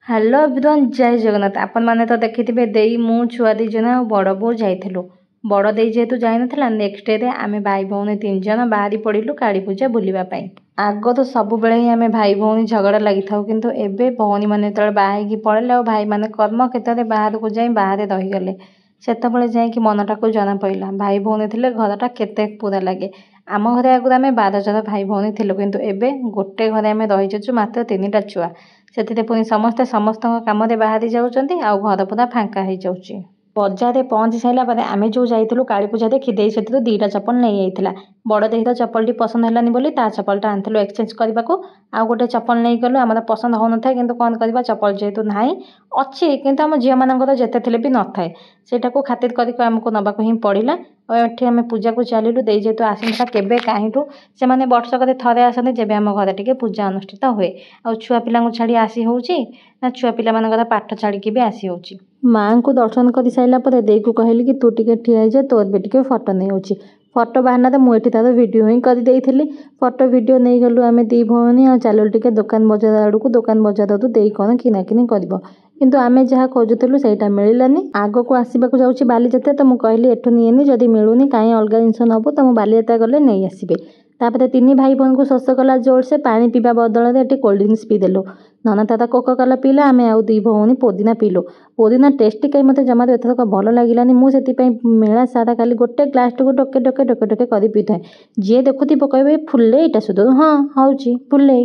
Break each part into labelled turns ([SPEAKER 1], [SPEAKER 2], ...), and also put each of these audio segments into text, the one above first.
[SPEAKER 1] Hello everyone जय जगन्नाथ आपण मैंने तो देखिथिबे देई मु छुआ दी जन बड़ बो जाइथिलु बड़ देई जेहेतु जाई नथिला नेक्स्ट डे रे आमे भाई भौणी 3 जन बाहरी पड़िलु काली पूजा बुलिबा पई। आगो तो सब बेले ही आमे भाई भौणी झगड़ा लागि थाउ किंतु एबे भौणी माने तळे बाहाई की पड़ले और भाई माने कर्म क्षेत्र रे बाहर को जाई बाहर रही गले सेतबेले जाई कि मनटा को जना पइला भाई भौणी थिले घरटा केते पूरा लागे। आम घरे आगुर आमे 12 जन भाई भौणी थिलु किंतु एबे गोटे घरे आमे रही जाचु मात्र 3टा छुआ से पुणी समस्ते समस्त काम बाहरी जाऊँच आ घर पूरा फांका हो जाऊँच। बजार पहुँची सारापर आम जो जाइलु काली पूजा देखी दे से 2टा चप्पल नहीं जाइला बड़ देर चप्पल पसंद है बोली ता चप्पलटा आनी एक्सचेंज करने को आउ गोटे चप्पल नहीं गलु आम पसंद हो न था कि कौन करवा चप्पल जेहेतु ना अच्छी कि आम झील मानकर जिते भी न थाए सेटा को खातिर करके आमको नवाक ही पड़ा और ये आम पूजा को चलू दे जेहेतु आसता केवे कहीं से वर्षक थे आसते जब आम घर टे पूजा अनुष्ठित हुए आ छुआ पिला छाड़ी आसी हो छुआ पिला पाठ छाड़ी भी आसी हो। माँ को दर्शन कर सारापर देई को कहली कि तू टे ठिया जा तोर भी टे फटो नहीं फटो बाहाना मुझे तार वीडियो ही करदे फटो वीडियो नहीं गलु आम दी भौणी आ चलो टे दुकान बजार आड़ को दुकान बजार तो दे कौन किनाकिनी कर किंतु आमे जहाँ खोजुलु से मिलानी आग को आसवाक जाऊँगी बालीजात्रा तो मुझे कहली एठू निएनी जदि मिलूनी कहीं अलग जिनस नबू तो बालीजात्रा गले नहीं आसबे। तापर 3 भाई भौणी को शोष कला जोर से पानी पीवा बदल कोल्ड ड्रिंक्स पीदेलु नना दादा कोका कोला पीला आम आउ 2 भौणी पुदीना पीलु पुदीना टेस्टी कहीं मत जमा एथरक भल लगे मुझे मेला सारा खाली गोटे ग्लास टू डके डके डके डके कर पी थाए जी देखुथी कहे फुले शुद्ध हाँ हूँ फुले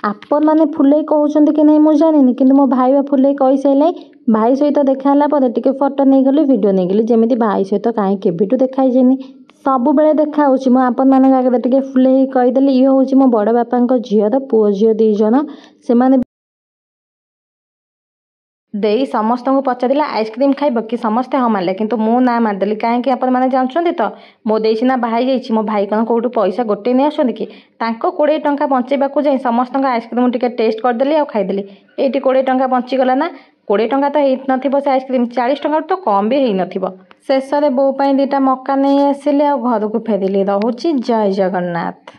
[SPEAKER 1] आपण मैंने फुले कहते कि नहीं मुझे जानी कि मो भाई फुले कही सारे भाई सहित देखाला टे फटो नहीं गली वीडियो नहीं गली जमी भाई सहित कहीं केवेठू देखाई सब बेले देखा मो आपण मैंने आगे टे फुले कहीदेली ये हूँ मो बड़ बापा झीर पुओ झी 2 जन से देई समस्त को पचारा आइसक्रीम खाइब कि समस्ते हाँ मारे किंतु मु ना मारदेली कहीं आपण मैंने जानते तो मो देई सीना बाहर जाइए मो भाई कौन कौटू पैसा गोटे नहीं आसुँच कि 20 टंका बचेवाक जाए समस्त आइसक्रीम टे टेस्ट करदेली आ खाईदेली ये 20 टंका बचीगला ना 20 टंका तो हो से आइसक्रीम 40 टंका तो कम भी हो शेष में बो 2टा मक्का नहीं आसिले आ घर को फेरिली। रहुची जय जगन्नाथ।